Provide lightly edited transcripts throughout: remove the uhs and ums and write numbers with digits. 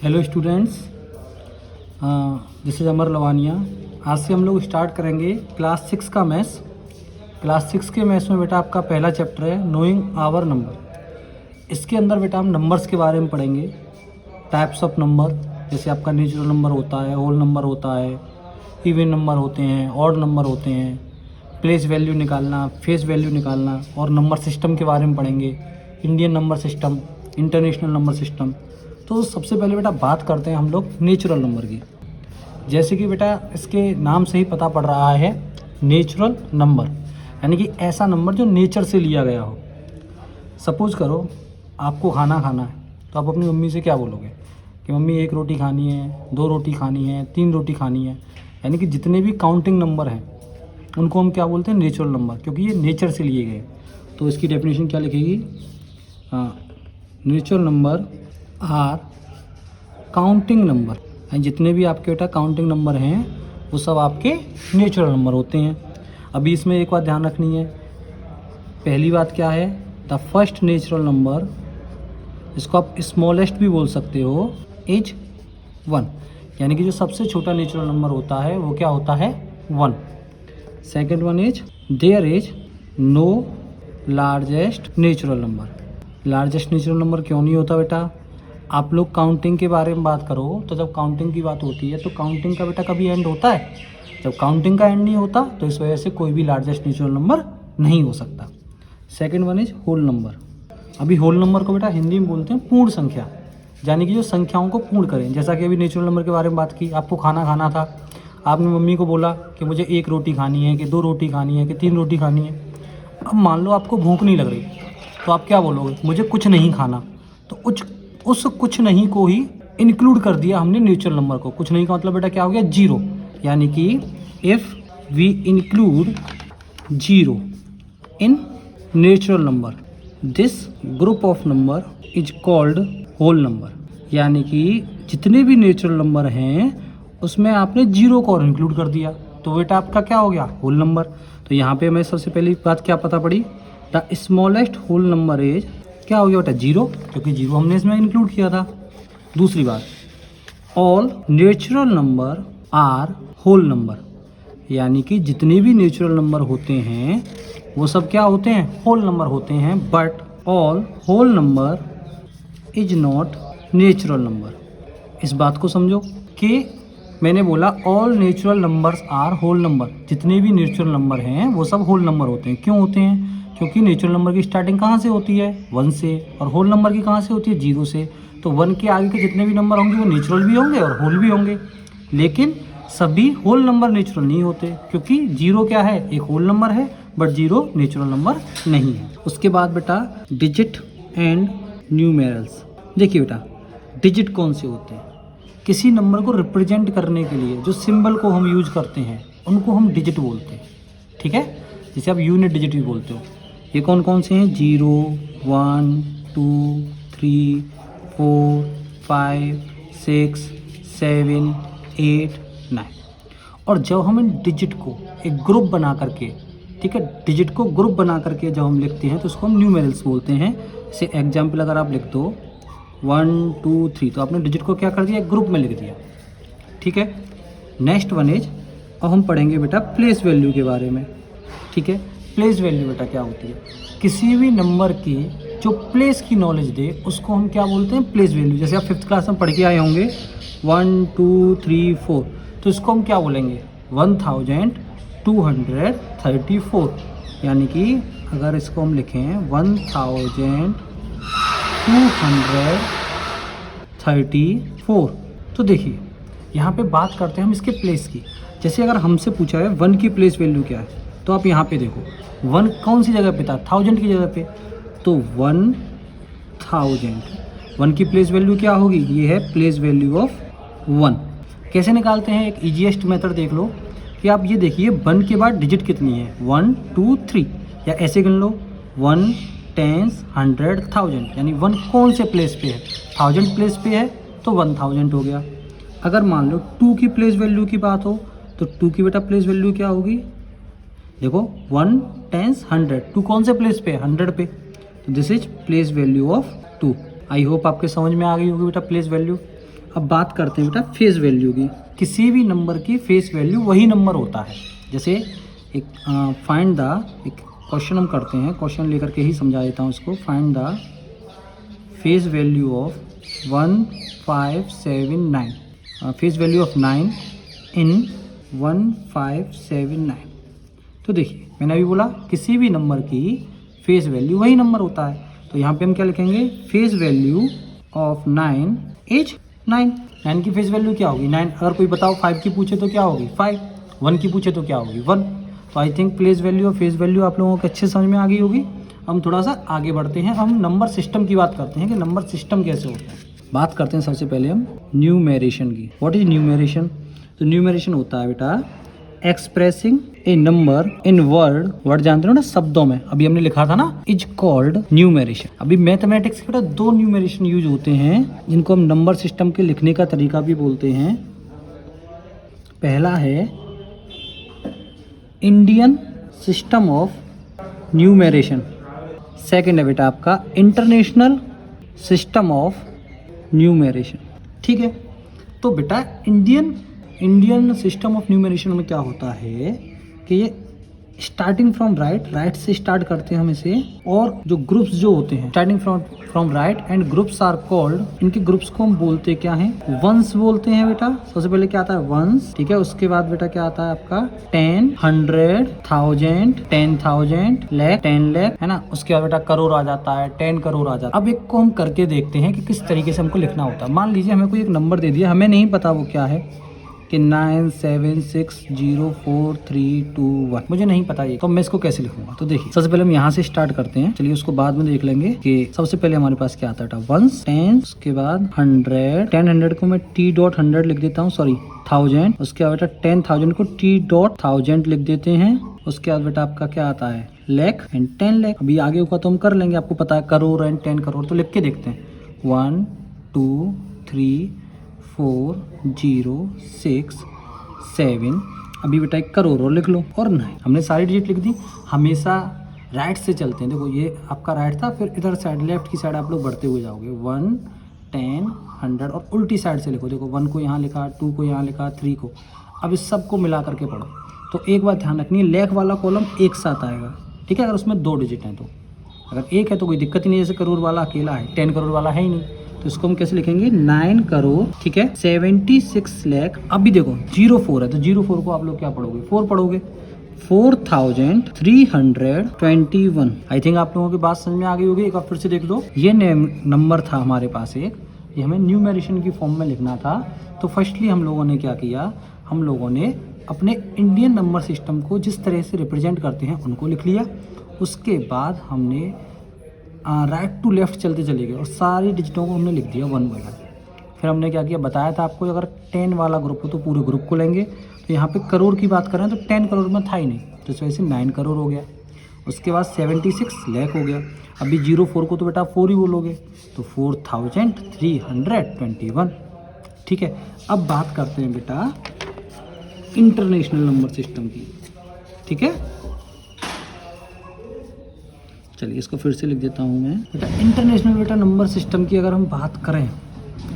Hello students, this is अमर लवानिया। आज से हम लोग स्टार्ट करेंगे क्लास 6 का मैथ्स। क्लास 6 के मैथ्स में बेटा आपका पहला चैप्टर है नोइंग आवर नंबर। इसके अंदर बेटा हम नंबर्स के बारे में पढ़ेंगे, टाइप्स ऑफ नंबर। जैसे आपका नेचुरल नंबर होता है, होल नंबर होता है, इवन नंबर होते हैं, ऑड नंबर होते हैं, प्लेस वैल्यू निकालना, फेस वैल्यू निकालना, और नंबर सिस्टम के बारे में पढ़ेंगे, Indian number system, international number system. तो सबसे पहले बेटा बात करते हैं हम लोग नेचुरल नंबर की। जैसे कि बेटा इसके नाम से ही पता पड़ रहा है, नेचुरल नंबर यानी कि ऐसा नंबर जो नेचर से लिया गया हो। सपोज करो आपको खाना खाना है, तो आप अपनी मम्मी से क्या बोलोगे कि मम्मी 1 रोटी खानी है, 2 रोटी खानी है, 3 रोटी खानी है। यानी कि जितने भी काउंटिंग नंबर हैं उनको हम क्या बोलते हैं, नेचुरल नंबर, क्योंकि ये नेचर से लिए गए। तो इसकी डेफिनेशन क्या लिखेगी, natural number are counting number. And जितने भी आपके बेटा काउंटिंग नंबर हैं वो सब आपके नेचुरल नंबर होते हैं। अभी इसमें एक बात ध्यान रखनी है। पहली बात क्या है, द फर्स्ट नेचुरल नंबर, इसको आप स्मॉलेस्ट भी बोल सकते हो, इज 1। यानी कि जो सबसे छोटा नेचुरल नंबर होता है वो क्या होता है, 1। Second one is there is no largest natural number. Largest natural number क्यों नहीं होता बेटा, आप लोग काउंटिंग के बारे में बात करो तो जब काउंटिंग की बात होती है तो काउंटिंग का बेटा कभी एंड होता है। जब काउंटिंग का एंड नहीं होता तो इस वजह से कोई भी लार्जेस्ट नेचुरल नंबर नहीं हो सकता। Second one is whole number. अभी होल नंबर को बेटा हिंदी में बोलते हैं पूर्ण संख्या, यानी कि जो संख्याओं को पूर्ण करें। जैसा कि अभी नेचुरल नंबर के बारे में बात की, आपको खाना खाना था, आपने मम्मी को बोला कि मुझे 1 रोटी खानी है, कि 2 रोटी खानी है, कि 3 रोटी खानी है। अब मान लो आपको भूख नहीं लग रही, तो आप क्या बोलोगे, मुझे कुछ नहीं खाना। तो उस कुछ नहीं को ही इंक्लूड कर दिया हमने नेचुरल नंबर को। कुछ नहीं का मतलब बेटा क्या हो गया, 0। यानी कि if we include 0 in natural number, this group of number is called whole number. यानी कि जितने भी नेचुरल नंबर हैं उसमें आपने 0 को और इंक्लूड कर दिया, तो बेटा आपका क्या हो गया, होल नंबर। तो यहाँ पे हमें सबसे पहली बात क्या पता पड़ी, the smallest whole number is क्या हो गया बेटा, 0, क्योंकि 0 हमने इसमें इंक्लूड किया था। दूसरी बात, all natural number are whole number. यानी कि जितने भी नेचुरल नंबर होते हैं वो सब क्या होते हैं, होल नंबर होते हैं। But all whole number is not natural number. इस बात को समझो कि मैंने बोला all natural numbers are whole number. जितने भी नेचुरल नंबर हैं वो सब होल नंबर होते हैं। क्यों होते हैं, क्योंकि नेचुरल नंबर की स्टार्टिंग कहाँ से होती है, 1 से, और होल नंबर की कहाँ से होती है, 0 से। तो 1 के आगे के जितने भी नंबर होंगे वो नेचुरल भी होंगे और होल भी होंगे। लेकिन सभी होल नंबर नेचुरल नहीं होते, क्योंकि 0 क्या है, एक होल नंबर है, बट 0 नेचुरल नंबर नहीं है। उसके बाद बेटा डिजिट एंड न्यूमेरल्स। देखिए बेटा, डिजिट कौन से होते हैं, किसी नंबर को रिप्रेजेंट करने के लिए जो सिंबल को हम यूज करते हैं उनको हम डिजिट बोलते हैं। ठीक है, जैसे आप यूनिट डिजिट भी बोलते हो। ये कौन कौन से हैं, 0, 1, 2, 3, 4, 5, 6, 7, 8, 9। और जब हम इन डिजिट को एक ग्रुप बना करके, ठीक है, डिजिट को ग्रुप बना करके जब हम लिखते हैं तो उसको हम न्यूमेरल्स बोलते हैं। जैसे एग्जाम्पल अगर आप लिख दो 1, 2, 3, तो आपने डिजिट को क्या कर दिया, एक ग्रुप में लिख दिया। ठीक है, नेक्स्ट वन इज, अब हम पढ़ेंगे बेटा प्लेस वैल्यू के बारे में। ठीक है, प्लेस वैल्यू बेटा क्या होती है, किसी भी नंबर की जो प्लेस की नॉलेज दे उसको हम क्या बोलते हैं, प्लेस वैल्यू। जैसे आप 5th क्लास में पढ़ के आए होंगे 1, 2, 3, 4, तो इसको हम क्या बोलेंगे, 1234। यानी कि अगर इसको हम लिखें 1234, तो देखिए यहाँ पे बात करते हैं हम इसके प्लेस की। जैसे अगर हमसे पूछा है 1 की प्लेस वैल्यू क्या है, तो आप यहाँ पे देखो 1 कौन सी जगह पे था, 1000 की जगह पे, तो 1000। 1 की प्लेस वैल्यू क्या होगी, ये है प्लेस वैल्यू ऑफ 1। कैसे निकालते हैं, एक ईजीएस्ट मेथड देख लो कि आप ये देखिए 1 के बाद डिजिट कितनी है, 1, 2, 3, या ऐसे गिन लो 1, 10, 100, 1000। यानी 1 कौन से प्लेस पे है, 1000 प्लेस पे है तो 1000 हो गया। अगर मान लो 2 की प्लेस वैल्यू की बात हो तो 2 की बेटा प्लेस वैल्यू क्या होगी, देखो 1, 10, 100, 2 कौन से प्लेस पे है, 100 पे, तो this is place value of 2। I hope आपके समझ में आ गई होगी बेटा प्लेस वैल्यू। अब बात करते हैं बेटा फेस वैल्यू की। किसी भी नंबर की फेस वैल्यू वही नंबर होता है। जैसे एक फाइंड द, एक क्वेश्चन हम करते हैं, क्वेश्चन लेकर के ही समझा देता हूँ इसको। Find the face value of 1579, face value of 9 इन 1579। तो देखिए मैंने अभी बोला किसी भी नंबर की फेस वैल्यू वही नंबर होता है, तो यहाँ पे हम क्या लिखेंगे, फेस वैल्यू ऑफ 9 इज 9। 9 की फेस वैल्यू क्या होगी 9। अगर कोई बताओ 5 की पूछे तो क्या होगी 5, 1 की पूछे तो क्या होगी 1। तो आई थिंक प्लेस वैल्यू और फेस वैल्यू आप लोगों को अच्छे समझ में आ गई होगी। हम थोड़ा सा आगे बढ़ते हैं, हम नंबर सिस्टम की बात करते हैं कि नंबर सिस्टम कैसे होता है। बात करते हैं सबसे पहले हम न्यूमेरेशन की। What is numeration? तो न्यूमेरेशन होता है बेटा expressing a number in word, word जानते हो ना, शब्दों में। अभी हमने लिखा था ना, इज कॉल्ड न्यूमेरेशन। अभी मैथमेटिक्स के बेटा 2 न्यूमेरेशन यूज होते हैं जिनको हम नंबर सिस्टम के लिखने का तरीका भी बोलते हैं। पहला है Indian system of numeration, second है बेटा आपका इंटरनेशनल सिस्टम ऑफ न्यूमेरेशन। ठीक है, तो बेटा इंडियन सिस्टम ऑफ न्यूमेरेशन में क्या होता है कि ये स्टार्टिंग फ्रॉम राइट से स्टार्ट करते हैं हम इसे, और जो ग्रुप्स जो होते हैं starting from right end groups are called, इनके ग्रुप्स को हम बोलते क्या हैं, वंस बोलते हैं बेटा। सबसे पहले क्या आता है वंस, ठीक है। उसके बाद बेटा क्या आता है आपका 10, 100, 1000, 10,000, लाख, 10 लाख, है ना। उसके बाद बेटा करोड़ आ जाता है, 10 करोड़ आ जाता है। अब एक को हम करके देखते हैं कि किस तरीके से हमको लिखना होता है। मान लीजिए हमें कोई एक नंबर दे दिया, हमें नहीं पता वो क्या है, कि 97604321, मुझे नहीं पता ये, तो मैं इसको कैसे लिखूंगा। तो देखिए सबसे पहले हम यहाँ से स्टार्ट करते हैं, चलिए उसको बाद में देख लेंगे। कि सबसे पहले हमारे पास क्या आता था वंस, 10, उसके बाद 100, 100 को मैं T.100 लिख देता हूँ, सॉरी 1000। उसके बाद बेटा 10,000 को T.1000 लिख देते हैं। उसके बाद बेटा आपका क्या आता है लाख एंड 10 लाख। अभी आगे होगा तो हम कर लेंगे, आपको पता है करोड़ एंड 10 करोड़, तो लिख के देखते हैं 1 2 3 4 0 6 7। अभी बेटा एक करोड़ और लिख लो, और 9। हमने सारी डिजिट लिख दी। हमेशा राइट से चलते हैं, देखो ये आपका राइट था, फिर इधर साइड लेफ्ट की साइड आप लोग बढ़ते हुए जाओगे 1 10 100, और उल्टी साइड से लिखो। देखो 1 को यहाँ लिखा, 2 को यहाँ लिखा, 3 को। अब इस सब को मिला करके पढ़ो। तो एक बात ध्यान रखनी है, लेख वाला कॉलम एक साथ आएगा, ठीक है। अगर उसमें 2 डिजिट हैं तो, अगर एक है तो कोई दिक्कत ही नहीं, जैसे करोड़ वाला अकेला है, 10 करोड़ वाला है ही नहीं, तो इसको हम कैसे लिखेंगे 9 करोड़, ठीक है, 76 लाख। अभी देखो 04 है, तो 04 को आप लोग क्या पढ़ोगे 4 पढ़ोगे, 4321। आई थिंक आप लोगों की बात समझ में आ गई होगी। एक बार फिर से देख लो, ये नंबर था हमारे पास एक, ये हमें न्यूमेरेशन की फॉर्म में लिखना था। तो फर्स्टली हम लोगों ने क्या किया, हम लोगों ने अपने इंडियन नंबर सिस्टम को जिस तरह से रिप्रेजेंट करते हैं उनको लिख लिया। उसके बाद हमने राइट टू लेफ्ट चलते चले गए और सारी डिजिटों को हमने लिख दिया 1 बाय 1। फिर हमने क्या किया, बताया था आपको, अगर 10 वाला ग्रुप हो तो पूरे ग्रुप को लेंगे। तो यहाँ पे करोड़ की बात करें तो 10 करोड़ में था ही नहीं, तो इस वजह से 9 करोड़ हो गया। उसके बाद 76 लाख हो गया। अभी 04 को तो बेटा 4 ही बोलोगे, तो 4321, ठीक है। अब बात करते हैं बेटा इंटरनेशनल नंबर सिस्टम की, ठीक है। चलिए इसको फिर से लिख देता हूँ मैं बेटा। इंटरनेशनल बेटा नंबर सिस्टम की अगर हम बात करें,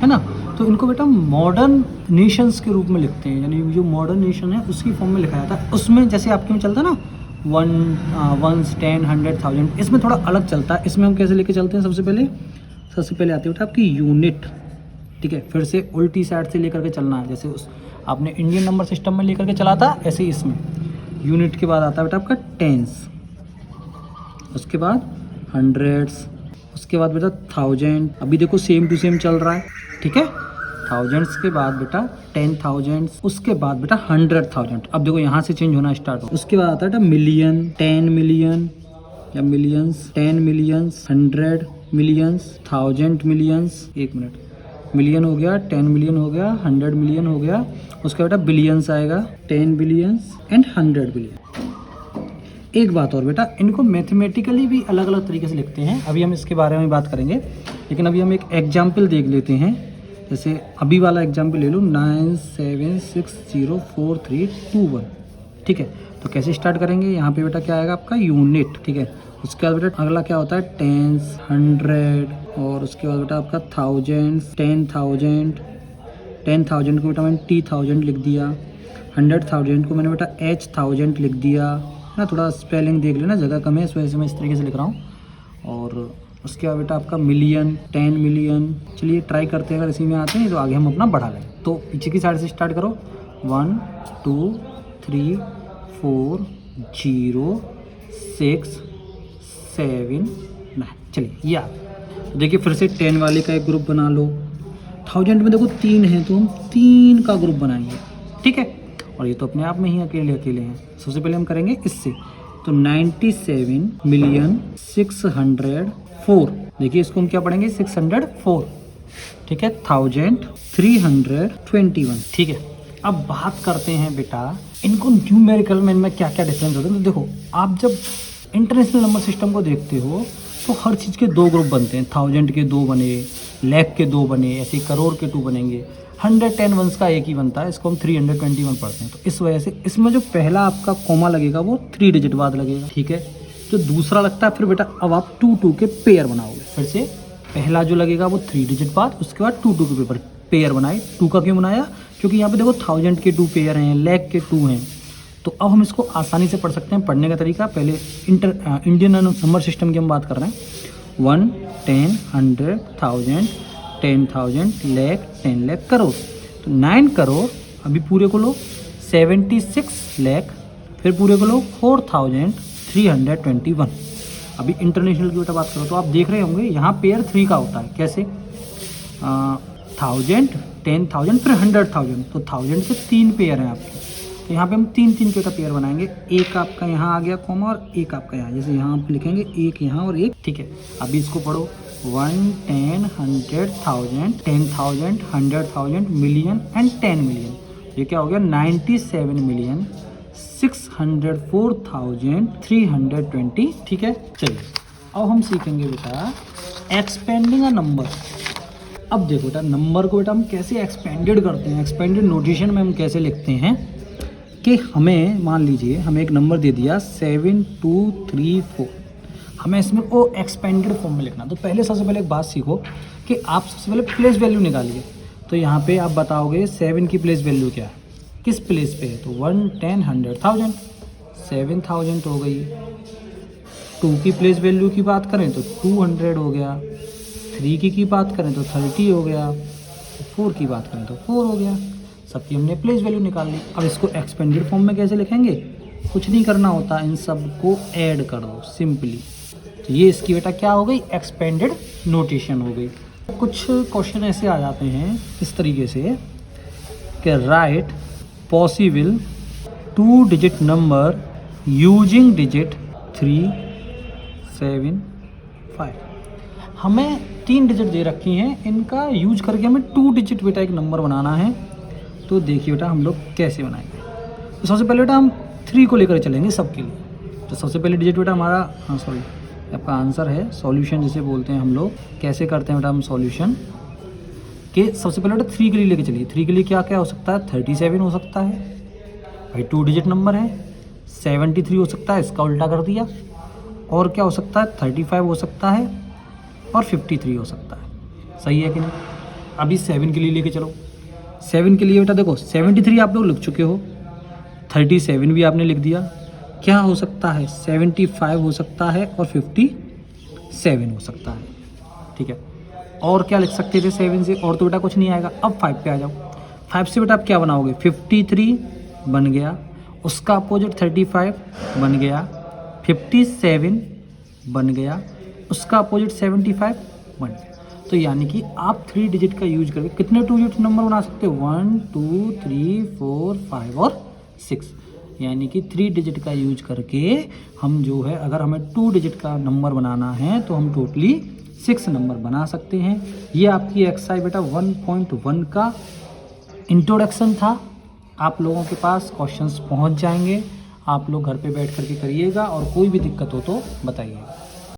है ना, तो इनको बेटा मॉडर्न नेशंस के रूप में लिखते हैं, यानी जो मॉडर्न नेशन है उसकी फॉर्म में लिखा जाता है। उसमें जैसे आपके में चलता है ना 1, 10, 100, 1000, इसमें थोड़ा अलग चलता है। इसमें हम कैसे लेके चलते हैं, सबसे पहले आती है बेटा आपकी यूनिट, ठीक है। फिर से उल्टी साइड से लेकर के चलना है, जैसे उस आपने इंडियन नंबर सिस्टम में लेकर के चला था, ऐसे ही इसमें यूनिट के बाद आता है बेटा आपका टेंस, उसके बाद हंड्रेड्स, उसके बाद बेटा 1000। अभी देखो सेम टू सेम चल रहा है, ठीक है। थाउजेंड्स के बाद बेटा 10,000, उसके बाद बेटा 100,000। अब देखो यहाँ से चेंज होना स्टार्ट हो। उसके बाद आता है बेटा मिलियन, 10 मिलियन या millions, 10 millions, 100 millions, 1000 millions, 1 minute, million हो गया, 10 मिलियन हो गया, 100 मिलियन हो गया। उसके बेटा बिलियंस आएगा, 10 बिलियंस एंड 100 बिलियन। एक बात और बेटा, इनको मैथमेटिकली भी अलग अलग तरीके से लिखते हैं, अभी हम इसके बारे में बात करेंगे। लेकिन अभी हम एक एग्जाम्पल देख लेते हैं। जैसे अभी वाला एग्जाम्पल ले लो 97604321, ठीक है। तो कैसे स्टार्ट करेंगे, यहाँ पे बेटा क्या आएगा आपका यूनिट, ठीक है। उसके बाद बेटा अगला क्या होता है टेंस, 100, और उसके बाद बेटा आपका थाउजेंड्स, 10,000, 10,000 को बेटा मैंने T1000 लिख दिया, 100,000 को मैंने बेटा H1000 लिख दिया, है ना। थोड़ा स्पेलिंग देख लेना, जगह कम है इस वजह से मैं इस तरीके से लिख रहा हूँ। और उसके बाद बेटा आपका मिलियन, 10 मिलियन। चलिए ट्राई करते हैं, अगर इसी में आते हैं तो आगे हम अपना बढ़ा लें। तो पीछे की साइड से स्टार्ट करो, 1 2 3 4 0 6 7 9। चलिए ये आ गया। देखिए फिर से 10 वाले का एक ग्रुप बना लो। 1000 में देखो 3 है तो हम 3 का ग्रुप बनाएंगे, ठीक है। और ये तो अपने आप में ही अकेले अकेले हैं। सबसे पहले हम करेंगे इससे, तो 97,604। देखिए इसको हम क्या पढ़ेंगे, 604, ठीक है। 1321, ठीक है। अब बात करते हैं बेटा इनको न्यूमेरिकल में इनमें क्या क्या डिफरेंस होते हैं। तो देखो आप जब इंटरनेशनल नंबर सिस्टम को देखते हो तो हर चीज़ के 2 ग्रुप बनते हैं। 1000 के 2 बने, लाख के 2 बने, ऐसे करोड़ के 2 बनेंगे। 110 वंस का एक ही बनता है, इसको हम 321 पढ़ते हैं। तो इस वजह से इसमें जो पहला आपका कॉमा लगेगा वो 3 डिजिट बाद लगेगा, ठीक है। जो दूसरा लगता है फिर बेटा अब आप 2 के पेयर बनाओगे। फिर से पहला जो लगेगा वो 3 डिजिट बाद, उसके बाद 2 के पेयर बनाए। 2 का क्यों बनाया, क्योंकि यहाँ पे देखो 1000 के 2 पेयर हैं, लाख के 2 हैं। तो अब हम इसको आसानी से पढ़ सकते हैं। पढ़ने का तरीका, पहले इंडियन नंबर सिस्टम की हम बात कर रहे हैं। 1 10 100 1000 10,000 लाख 10 लाख करोड़। तो 9 करोड़ अभी पूरे को लो, 76 लाख, फिर पूरे को लो 4,321। अभी इंटरनेशनल की बेटा बात करो तो आप देख रहे होंगे यहाँ पेयर 3 का होता है। कैसे, 1000 10,000 फिर 100,000, तो 1000 के 3 पेयर हैं आपके। तो यहाँ पे हम 3 के का पेयर बनाएंगे। एक आपका यहाँ आ गया कॉमा और एक आपका यहाँ, जैसे यहाँ आप लिखेंगे एक यहाँ और एक, ठीक है। अभी इसको पढ़ो, 1 10 100,000 10,000 100,000 मिलियन एंड 10 मिलियन। ये क्या हो गया, 97,604,320, ठीक है। चलिए अब हम सीखेंगे बेटा एक्सपेंडिंग अ नंबर। अब देखो बेटा नंबर को बेटा हम कैसे एक्सपेंडेड करते हैं, एक्सपेंडेड नोटेशन में हम कैसे लिखते हैं कि हमें मान लीजिए हमें एक नंबर दे दिया 7234, हमें इसमें वो एक्सपेंडेड फॉर्म में लिखना। तो पहले सबसे पहले एक बात सीखो कि आप सबसे पहले प्लेस वैल्यू निकालिए। तो यहाँ पे आप बताओगे 7 की प्लेस वैल्यू क्या है, किस प्लेस पे है। तो 1 10 100,000, 7,000 हो गई। 2 की प्लेस वैल्यू की बात करें तो 200 हो गया। 3 की बात करें तो 30 हो गया। 4 की बात करें तो 4 हो गया। सबकी हमने प्लेस वैल्यू निकाल ली। अब इसको एक्सपेंडेड फॉर्म में कैसे लिखेंगे, कुछ नहीं करना होता, इन सब को ऐड कर दो सिंपली। तो ये इसकी बेटा क्या हो गई, एक्सपेंडेड नोटेशन हो गई। कुछ क्वेश्चन ऐसे आ जाते हैं इस तरीके से कि right possible 2 digit number using digit 3 7 5। हमें 3 डिजिट दे रखी हैं, इनका यूज करके हमें 2 डिजिट बेटा एक नंबर बनाना है। तो देखिए बेटा हम लोग कैसे बनाएंगे। तो सबसे पहले बेटा हम 3 को लेकर चलेंगे सबके लिए। तो सबसे पहले डिजिट बेटा हमारा, आपका आंसर है, सॉल्यूशन जिसे बोलते हैं हम लोग। कैसे करते हैं बेटा हम सॉल्यूशन के, सबसे पहले बेटा 3 के लिए लेके चलिए। 3 के लिए क्या क्या हो सकता है, 37 हो सकता है भाई, 2 डिजिट नंबर है। 73 हो सकता है, इसका उल्टा कर दिया। और क्या हो सकता है, 35 हो सकता है और 53 हो सकता है। सही है कि नहीं। अभी 7 के लिए लेके चलो। 7 के लिए बेटा देखो 73 आप लोग लिख चुके हो, 37 भी आपने लिख दिया। क्या हो सकता है, 75 हो सकता है और 57 हो सकता है, ठीक है। और क्या लिख सकते थे 7 से, और तो बेटा कुछ नहीं आएगा। अब 5 पे आ जाओ। 5 से बेटा आप क्या बनाओगे, 53 बन गया, उसका अपोजिट 35 बन गया, 57 बन गया, उसका अपोजिट 75 बन गया। तो यानी कि आप 3 डिजिट का यूज करके कितने 2 डिजिट नंबर बना सकते हो, 1 2 3 4 5 और 6। यानी कि 3 डिजिट का यूज करके हम जो है, अगर हमें 2 डिजिट का नंबर बनाना है तो हम टोटली 6 नंबर बना सकते हैं। ये आपकी एक्सरसाइज बेटा 1.1 का इंट्रोडक्शन था। आप लोगों के पास क्वेश्चंस पहुंच जाएंगे, आप लोग घर पे बैठ करके करिएगा और कोई भी दिक्कत हो तो बताइएगा।